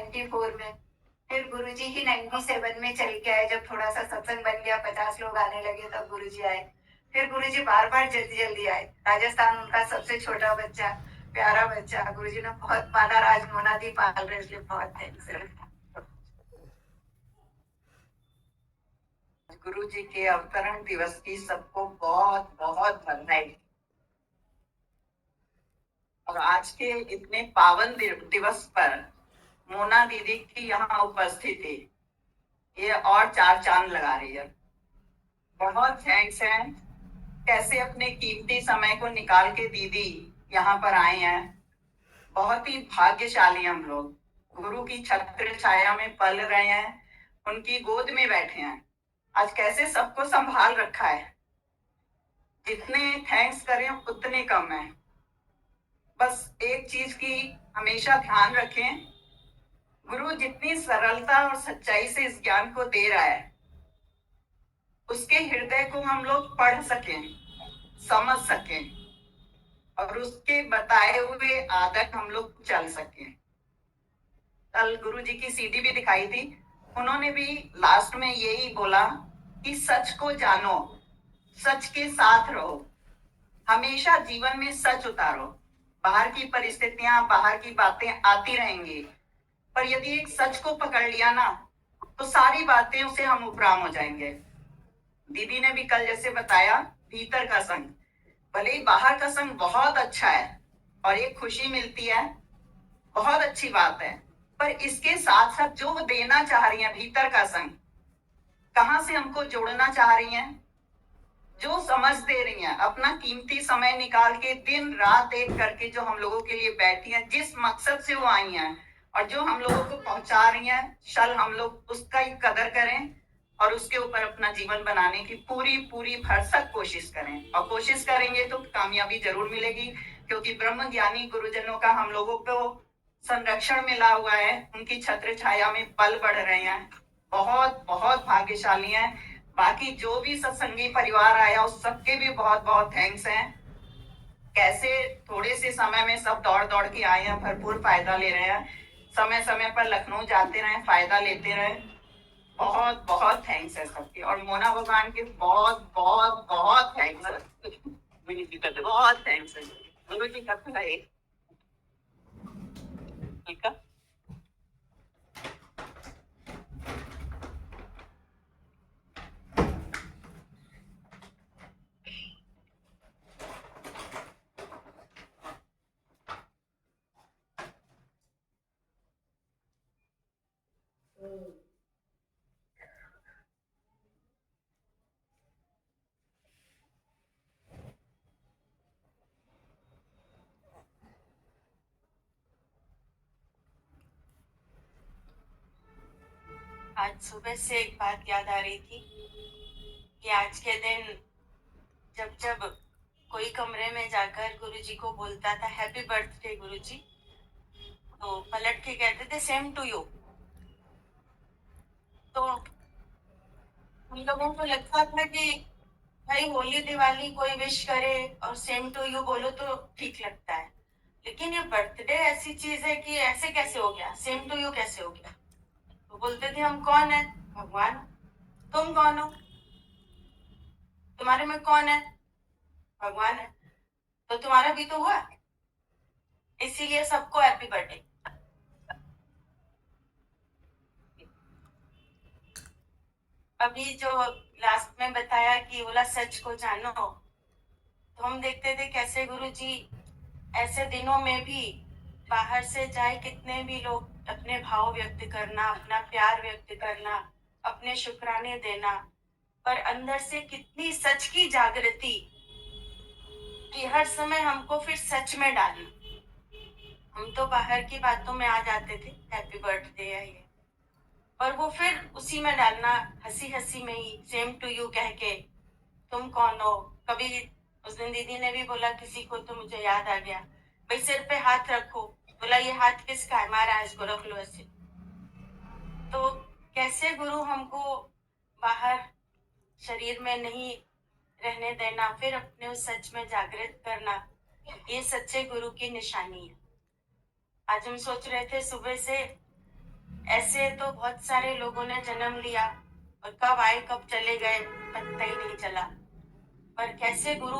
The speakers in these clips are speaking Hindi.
94 में। फिर गुरुजी ही 97 में चल के आए, जब थोड़ा सा सत्संग बन गया, 50 लोग आने लगे, तब गुरुजी आए। फिर गुरुजी बार बार जल्दी जल्दी आए। राजस्थान उनका सबसे छोटा बच्चा, प्यारा बच्चा, गुरुजी ने बहुत पाला। राज मोना दी पाल रहे, इसलिए बहुत थैंक्स। गुरु जी के अवतरण दिवस की सबको बहुत बहुत बधाई। और आज के इतने पावन दिवस पर मोना दीदी की यहाँ उपस्थिति ये और चार चांद लगा रही है। बहुत थैंक्स है, कैसे अपने कीमती समय को निकाल के दीदी यहाँ पर आए हैं। बहुत ही भाग्यशाली हम लोग, गुरु की छत्र छाया में पल रहे हैं, उनकी गोद में बैठे हैं। आज कैसे सबको संभाल रखा है, जितने थैंक्स करें उतने कम है। बस एक चीज की हमेशा ध्यान रखें, गुरु जितनी सरलता और सच्चाई से इस ज्ञान को दे रहा है, उसके हृदय को हम लोग पढ़ सकें, समझ सकें और उसके बताए हुए आदत हम लोग चल सकें। कल गुरु जी की सीडी भी दिखाई थी, उन्होंने भी लास्ट में यही बोला कि सच को जानो, सच के साथ रहो, हमेशा जीवन में सच उतारो। बाहर की परिस्थितियां, बाहर की बातें आती रहेंगी, पर यदि एक सच को पकड़ लिया ना, तो सारी बातें उसे हम उपराम हो जाएंगे। दीदी ने भी कल जैसे बताया, भीतर का संग, भले ही बाहर का संग बहुत अच्छा है और एक खुशी मिलती है, बहुत अच्छी बात है, पर इसके साथ साथ जो देना चाह रही है भीतर का संग, कहां से हमको जोड़ना चाह रही हैं, जो समझ दे रही हैं, अपना कीमती समय निकाल के दिन रात एक करके जो हम लोगों के लिए बैठी हैं, जिस मकसद से वो आई हैं और जो हम लोगों को पहुंचा रही हैं, चल हम लोग उसका ही कदर करें और उसके ऊपर अपना जीवन बनाने की पूरी पूरी भरसक कोशिश करें। और कोशिश करेंगे तो कामयाबी जरूर मिलेगी, क्योंकि ब्रह्म ज्ञानी गुरुजनों का हम लोगों को संरक्षण मिला हुआ है, उनकी छत्र छाया में पल बढ़ रहे हैं। बहुत बहुत भाग्यशाली हैं। बाकी जो भी सत्संगी परिवार आया उस सबके भी बहुत बहुत थैंक्स हैं। कैसे थोड़े से समय में सब दौड़ दौड़ के आए हैं, भरपूर फायदा ले रहे हैं, समय समय पर लखनऊ जाते रहे, फायदा लेते रहे। बहुत बहुत थैंक्स है सबके, और मोना भगवान के बहुत बहुत बहुत थैंक्स है। बहुत थैंक्स है गुरु जी का। ठीक है, आज सुबह से एक बात याद आ रही थी कि आज के दिन जब जब कोई कमरे में जाकर गुरुजी को बोलता था हैप्पी बर्थडे गुरुजी, तो पलट के कहते थे सेम टू यू। तो हम लोगों को लगता था कि भाई होली दिवाली कोई विश करे और सेम टू यू बोलो तो ठीक लगता है, लेकिन ये बर्थडे ऐसी चीज है कि ऐसे कैसे हो गया, सेम टू यू कैसे हो गया। तो बोलते थे हम कौन है, भगवान। तुम कौन हो, तुम्हारे में कौन है, भगवान है। तो तुम्हारा भी तो हुआ, इसीलिए सबको हैप्पी बर्थडे। अभी जो लास्ट में बताया कि बोला सच को जानो, तो हम देखते थे कैसे गुरुजी ऐसे दिनों में भी बाहर से जाए कितने भी लोग अपने भाव व्यक्त करना, अपना प्यार व्यक्त करना, अपने शुक्राने देना, पर अंदर से कितनी सच की जागृति कि हर समय हमको फिर सच में डालना। हम तो बाहर की बातों में आ जाते थे, हैप्पी बर्थडे है ये, और वो फिर उसी में डालना, हंसी हंसी में ही सेम टू यू कह के तुम कौन हो। कभी उस दिन दीदी ने भी बोला किसी को, तो मुझे याद आ गया, भाई सिर पे हाथ रखो, बोला ये हाथ किसका है, महाराज को रख लो ऐसे। तो कैसे गुरु हमको बाहर शरीर में नहीं रहने देना, फिर अपने उस सच में जागृत करना, ये सच्चे गुरु की निशानी है। आज हम सोच रहे थे सुबह से ऐसे तो बहुत सारे लोगों ने जन्म लिया और कब आए कब चले गए पता ही नहीं चला। पर कैसे गुरु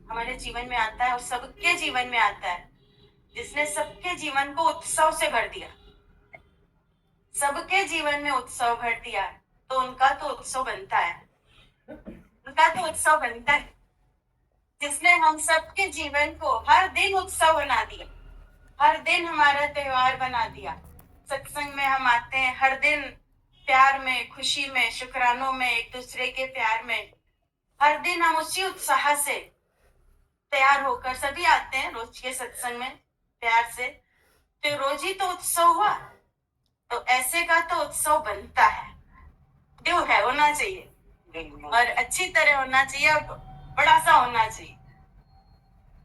हमारे जीवन में आता है और सबके जीवन में आता है, जिसने सबके जीवन को उत्सव से भर दिया, सबके जीवन में उत्सव भर दिया, तो उनका तो उत्सव बनता है, उनका तो उत्सव बनता है, जिसने हम सबके जीवन को हर दिन उत्सव बना दिया, हर दिन हमारा त्योहार बना दिया। सत्संग में हम आते हैं हर दिन, प्यार में, खुशी में, शुक्रानों में, एक दूसरे के प्यार में, हर दिन हम उसी उत्साह से तैयार होकर सभी आते हैं रोज के सत्संग में प्यार से, तो रोज ही तो उत्सव हुआ। तो ऐसे का तो उत्सव बनता है, जो है होना चाहिए और अच्छी तरह होना चाहिए और बड़ा सा होना चाहिए।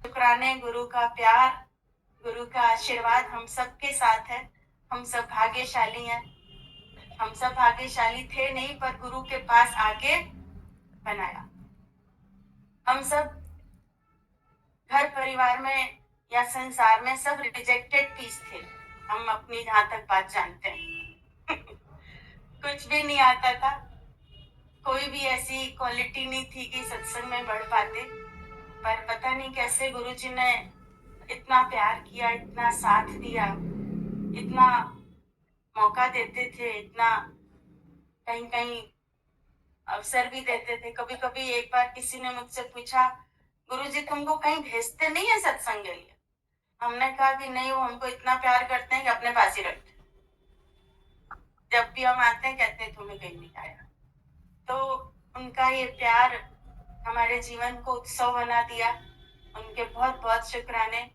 शुक्राने, गुरु का प्यार, गुरु का आशीर्वाद हम सबके साथ है। हम सब भाग्यशाली हैं, हम सब भाग्यशाली थे नहीं, पर गुरु के पास आके बनाया। हम सब घर परिवार में या संसार में सब रिजेक्टेड पीस थे, हम अपनी जहां तक बात जानते हैं। कुछ भी नहीं आता था, कोई भी ऐसी क्वालिटी नहीं थी कि सत्संग में बढ़ पाते, पर पता नहीं कैसे गुरुजी ने इतना प्यार किया, इतना साथ दिया, इतना मौका देते थे, इतना कहीं कहीं अवसर भी देते थे। कभी कभी एक बार किसी ने मुझसे पूछा, गुरुजी तुमको कहीं भेजते नहीं है सत्संग के लिए? हमने कहा कि नहीं, वो हमको इतना प्यार करते हैं कि अपने पास ही रखते हैं। जब भी हम आते हैं कहते हैं तुम्हें कहीं नहीं आया। तो उनका ये प्यार हमारे जीवन को उत्सव बना दिया, उनके बहुत बहुत शुक्राने।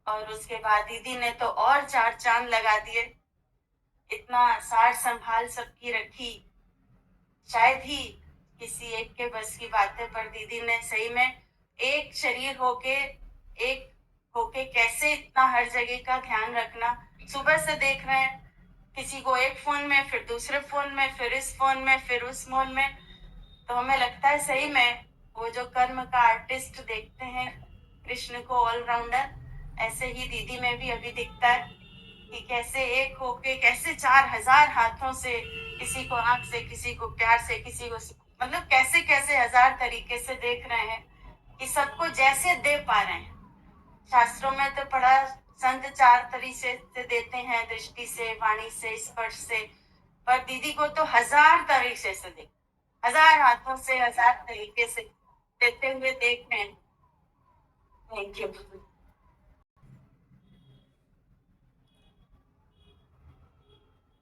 और उसके बाद दीदी ने तो और चार चांद लगा दिए, इतना सार संभाल सबकी रखी। शायद ही किसी एक के बस की बात है, पर दीदी ने सही में एक शरीर होके, एक होके कैसे इतना हर जगह का ध्यान रखना। सुबह से देख रहे हैं, किसी को एक फोन में, फिर दूसरे फोन में, फिर इस फोन में, फिर उस फोन में। तो हमें लगता है सही में वो जो कर्म का आर्टिस्ट देखते हैं कृष्ण को ऑलराउंडर, ऐसे ही दीदी में भी अभी दिखता है कि कैसे एक होके, कैसे 4000 हाथों से, किसी को आंख से, किसी को प्यार से, किसी को मतलब कैसे कैसे हजार तरीके से देख रहे हैं कि सबको जैसे दे पा रहे हैं। शास्त्रों में तो पढ़ा, संत 4 तरीके से देते हैं, दृष्टि से, वाणी से, स्पर्श से, पर दीदी को तो 1000 तरीके से दे, 1000 हाथों से, 1000 तरीके से देते हुए देख रहे हैं। Thank you.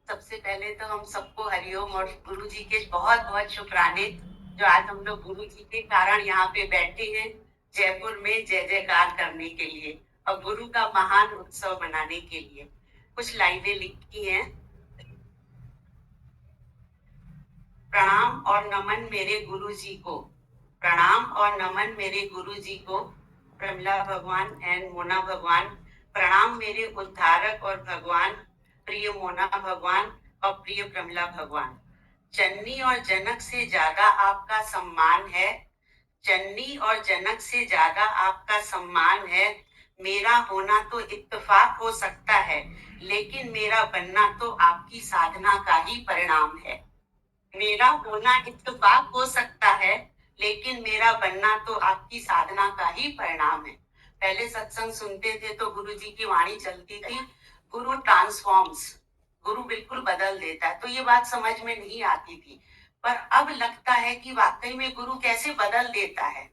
सबसे पहले तो हम सबको हरिओम और गुरु जी के बहुत बहुत शुक्राने, जो आज हम लोग गुरु जी के कारण यहाँ पे बैठे हैं जयपुर में जय जयकार करने के लिए और गुरु का महान उत्सव मनाने के लिए। कुछ लाइनें लिखी हैं। प्रणाम और नमन मेरे गुरु जी को, प्रणाम और नमन मेरे गुरु जी को, प्रमिला भगवान एंड मोना भगवान। प्रणाम मेरे उद्धारक और भगवान, प्रिय मोना भगवान और प्रिय प्रमिला भगवान। चन्नी और जनक से ज्यादा आपका सम्मान है, चन्नी और जनक से ज्यादा आपका सम्मान है। मेरा होना तो इत्तेफाक हो सकता है, लेकिन मेरा बनना तो आपकी साधना का ही परिणाम है। मेरा होना इत्तेफाक हो सकता है, लेकिन मेरा बनना तो आपकी साधना का ही परिणाम है। पहले सत्संग सुनते थे तो गुरु जी की वाणी चलती थी, गुरु ट्रांसफॉर्म्स, गुरु बिल्कुल बदल देता है, तो ये बात समझ में नहीं आती थी। पर अब लगता है कि वाकई में गुरु कैसे बदल देता है।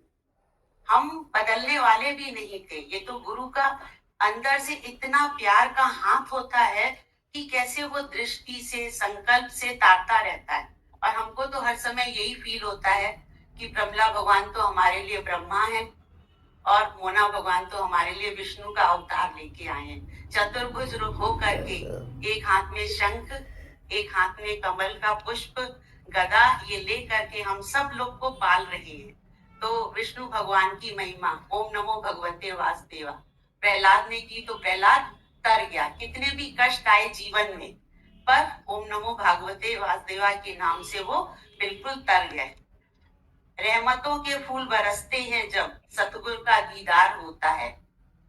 हम बदलने वाले भी नहीं थे, ये तो गुरु का अंदर से इतना प्यार का हाथ होता है कि कैसे वो दृष्टि से, संकल्प से तारता रहता है। और हमको तो हर समय यही फील होता है कि प्रमिला भगवान तो हमारे लिए ब्रह्मा है और मोना भगवान तो हमारे लिए विष्णु का अवतार लेके आए हैं। चतुर्भुज रूप हो करके, एक हाथ में शंख, एक हाथ में कमल का पुष्प, गदा, ये ले करके हम सब लोग को पाल रहे हैं। तो विष्णु भगवान की महिमा, ओम नमो भगवते वासुदेवा। प्रहलाद ने की तो प्रहलाद तर गया, कितने भी कष्ट आए जीवन में, पर ओम नमो भगवते वासुदेवा के नाम से वो बिल्कुल तर गए। रहमतों के फूल बरसते हैं जब सतगुरु का दीदार होता है।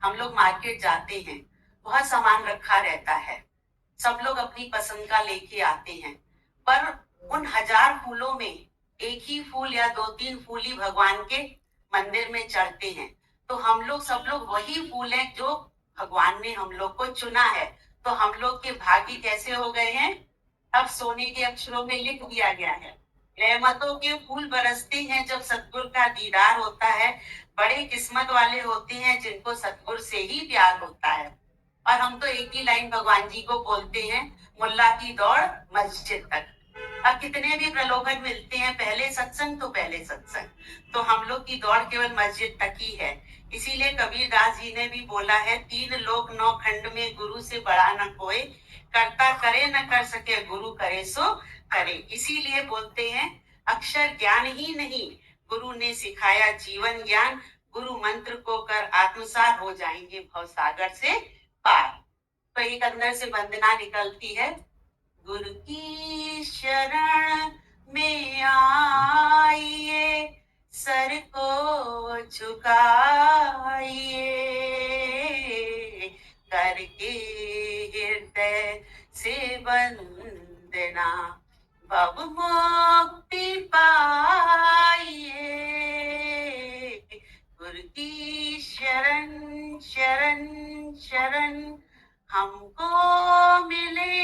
हम लोग मार्केट जाते हैं, बहुत सामान रखा रहता है, सब लोग अपनी पसंद का लेके आते हैं, पर उन 1000 फूलों में एक ही फूल या 2-3 फूल ही भगवान के मंदिर में चढ़ते हैं। तो हम लोग सब लोग वही फूल हैं जो भगवान ने हम लोग को चुना है। तो हम लोग के भाग्य कैसे हो गए हैं? अब सोने के अक्षरों में लिख दिया गया है। रहमतों के फूल बरसते हैं जब सतगुरु का दीदार होता है। बड़े किस्मत वाले होते हैं जिनको सतगुरु से ही प्यार होता है। और हम तो एक ही लाइन भगवान जी को बोलते हैं, मुल्ला की दौड़ मस्जिद तक। अब कितने भी प्रलोभन मिलते हैं, पहले सत्संग तो पहले सत्संग। तो हम लोग की दौड़ केवल मस्जिद तक ही है। इसीलिए कबीरदास जी ने भी बोला है, 3 लोक 9 खंड में गुरु से बड़ा न कोई, करता करे न कर सके गुरु करे सो करे। इसीलिए बोलते हैं, अक्षर ज्ञान ही नहीं, गुरु ने सिखाया जीवन ज्ञान। गुरु मंत्र को कर आत्मसात, हो जाएंगे भव सागर से पार। तो एक अंदर से वंदना निकलती है, गुरु की शरण में आइए, सर को झुकाइए, करके हृदय से वंदना, भव मुक्ति पाइए। गुरु की शरण शरण शरण, हमको मिले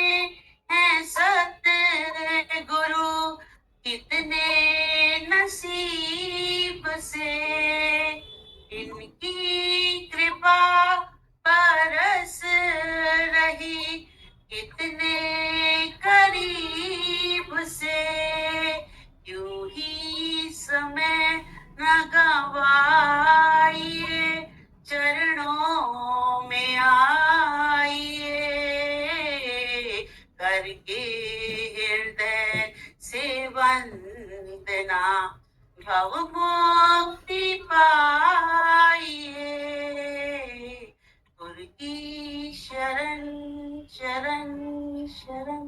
हैं सतगुरु, कितने नसीब से इनकी कृपा बरस रही, कितने करीब से। यूं ही समय न गवाइए, चरणों में आइए, करके हृदय से वंदना, भव मुक्ति पाइए। गुरु की शरण शरण शरण।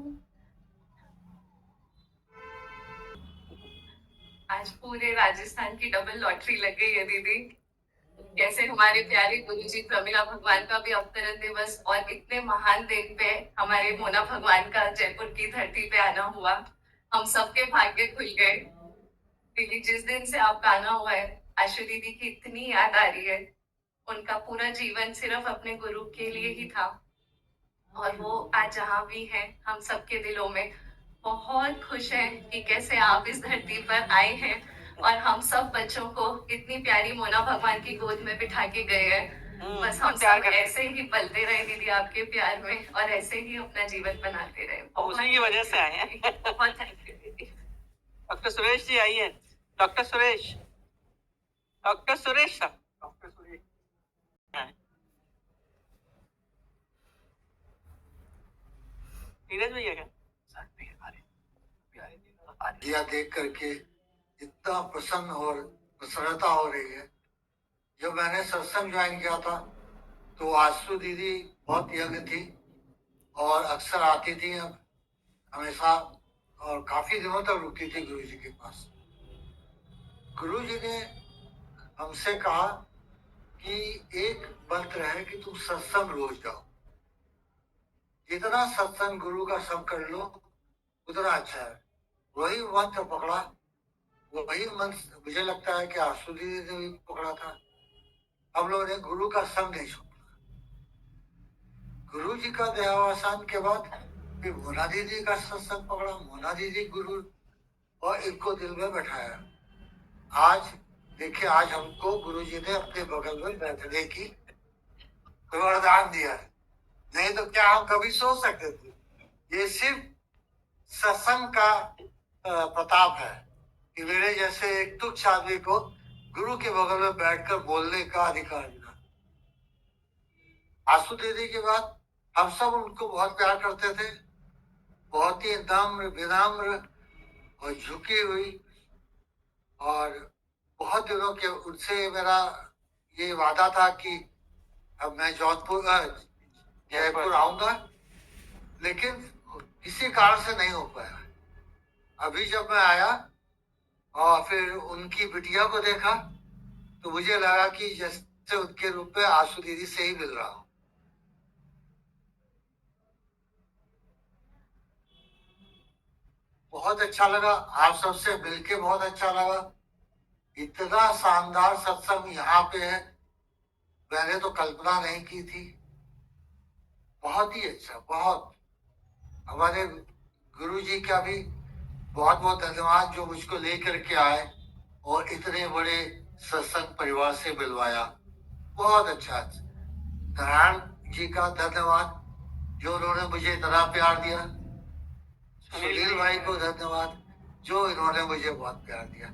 आज पूरे राजस्थान की डबल लॉटरी लग गई है दीदी। जैसे हमारे प्यारे गुरुजी प्रमिला भगवान का भी अवतरण दिवस और इतने महान दिन पे हमारे मोना भगवान का जयपुर की धरती पे आना हुआ, हम सबके भाग्य खुल गए। दीदी, जिस दिन से आपका आना हुआ है, आशु दीदी की इतनी याद आ रही है। उनका पूरा जीवन सिर्फ अपने गुरु के लिए ही था, और वो आज जहाँ भी है हम सबके दिलों में बहुत खुश हैं कि कैसे आप इस धरती पर आए हैं और हम सब बच्चों को इतनी प्यारी मोना भगवान की गोद में बिठा के गए हैं। बस हम सब ऐसे ही पलते रहे दीदी आपके प्यार में, और ऐसे ही अपना जीवन बनाते रहे। उसी की वजह से आए हैं। बहुत थैंक यू दीदी। डॉक्टर सुरेश जी आइए। डॉक्टर सुरेश, डॉक्टर सुरेश साहब, डॉक्टर सुरेश नीरज भैया क्या दिया देख करके इतना प्रसन्न और प्रसन्नता हो रही है। जब मैंने सत्संग ज्वाइन किया था तो आशु दीदी बहुत यंग थी और अक्सर आती थी हमेशा, और काफी दिनों तक रुकती थी गुरु जी के पास। गुरु जी ने हमसे कहा कि एक मंत्र है कि तुम सत्संग रोज जाओ, जितना सत्संग गुरु का सब कर लो उतना अच्छा है। वही मंत्र पकड़ा, वही मंत्र मुझे लगता है कि आशु दीदी ने भी पकड़ा था। हम लोगों ने गुरु का संग नहीं छोड़ा। गुरु जी का देहावसान के बाद फिर मोना दीदी का सत्संग पकड़ा, मोना दीदी गुरु, और इनको दिल में बैठाया। आज देखिए, आज हमको गुरु जी ने अपने बगल में बैठने की वरदान दिया है, नहीं तो क्या हम कभी सोच सकते थे। ये सिर्फ सत्संग का प्रताप है कि मेरे जैसे एक तुच्छ आदमी को गुरु के बगल में बैठकर बोलने का अधिकार मिला। आशु दीदी के बाद हम सब उनको बहुत प्यार करते थे, बहुत ही नम्र विनम्र और झुकी हुई, और बहुत दिनों के उनसे मेरा ये वादा था कि अब मैं जयपुर आऊंगा, लेकिन किसी कारण से नहीं हो पाया। अभी जब मैं आया और फिर उनकी बिटिया को देखा तो मुझे लगा कि जैसे उनके रूप में आशु दीदी से ही मिल रहा हूं। बहुत अच्छा लगा, आप सबसे मिलके बहुत अच्छा लगा। इतना शानदार सत्संग यहाँ पे है, मैंने तो कल्पना नहीं की थी। बहुत ही अच्छा, बहुत। हमारे गुरु जी का भी बहुत बहुत धन्यवाद जो मुझको लेकर के आए और इतने बड़े सत्संग परिवार से मिलवाया। बहुत अच्छा। नारायण जी का धन्यवाद जो उन्होंने मुझे इतना प्यार दिया। सुनील भाई को धन्यवाद जो इन्होंने मुझे बहुत प्यार दिया।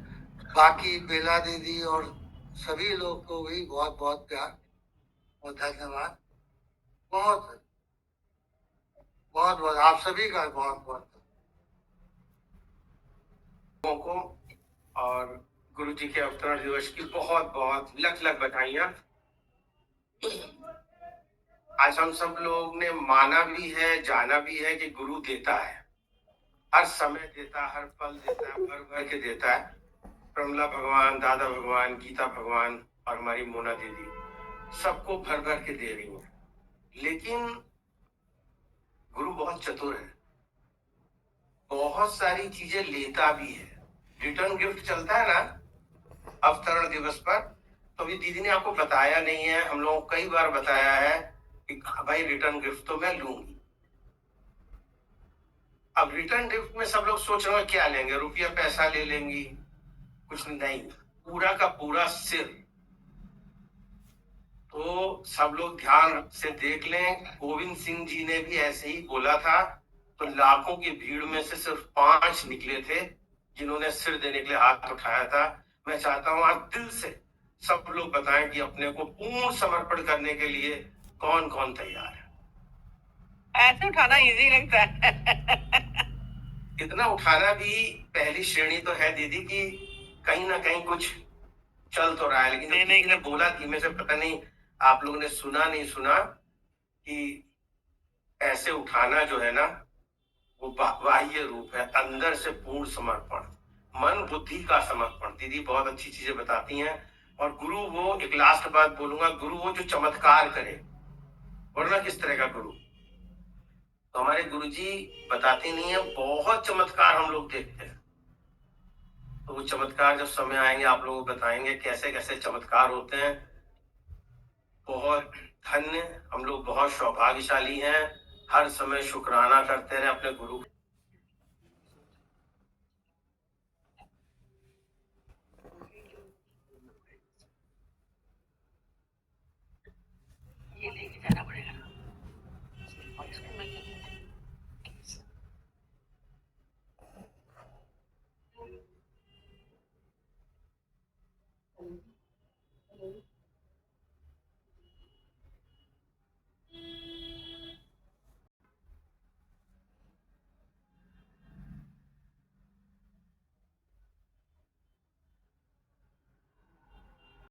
बाकी बेला दीदी और सभी लोग को भी बहुत बहुत प्यार और धन्यवाद। बहुत बहुत बहुत आप सभी का बहुत बहुत लोगों को और गुरु जी के अवतरण दिवस की बहुत बहुत लख लख बधाइयां। आज हम सब लोग ने माना भी है, जाना भी है कि गुरु देता है, हर समय देता है, हर पल देता है, भर भर के देता है। प्रमला भगवान, दादा भगवान, गीता भगवान और हमारी मोना दीदी सबको भर भर के दे रही है। लेकिन गुरु बहुत चतुर है, बहुत सारी चीजें लेता भी है। रिटर्न गिफ्ट चलता है ना अवतरण दिवस पर, तो अभी दीदी ने आपको बताया नहीं है, हम लोगों को कई बार बताया है कि भाई रिटर्न गिफ्ट तो मैं लूंगी। अब रिटर्न गिफ्ट में सब लोग सोच रहे हैं क्या लेंगे, रुपया पैसा ले लेंगी, कुछ नहीं, पूरा का पूरा सिर। तो सब लोग ध्यान से देख लें, गोविंद सिंह जी ने भी ऐसे ही बोला था, तो लाखों की भीड़ में से सिर्फ 5 निकले थे जिन्होंने सिर देने के लिए हाथ उठाया था। मैं चाहता हूं आज दिल से सब लोग बताएं कि अपने को पूर्ण समर्पण करने के लिए कौन कौन तैयार है। ऐसे उठाना इजी लगता है। इतना उठाना भी पहली श्रेणी तो है दीदी की कहीं ना कहीं कुछ चल तो रहा है, लेकिन जब दीदी ने बोला धीमे से, पता नहीं आप लोगों ने सुना नहीं सुना कि ऐसे उठाना जो है ना वो बाह्य रूप है, अंदर से पूर्ण समर्पण, मन बुद्धि का समर्पण। दीदी बहुत अच्छी चीजें बताती हैं। और गुरु वो, एक लास्ट बात बोलूंगा, गुरु वो जो चमत्कार करे, वरना किस तरह का गुरु। तो हमारे गुरु जी बताते नहीं है, बहुत चमत्कार हम लोग देखते हैं। तो वो चमत्कार जब समय आएंगे आप लोगों को बताएंगे कैसे कैसे चमत्कार होते हैं। बहुत धन्य, हम लोग बहुत सौभाग्यशाली हैं, हर समय शुक्राना करते रहे अपने गुरु। ये लेके जाना पड़ेगा। Thank you.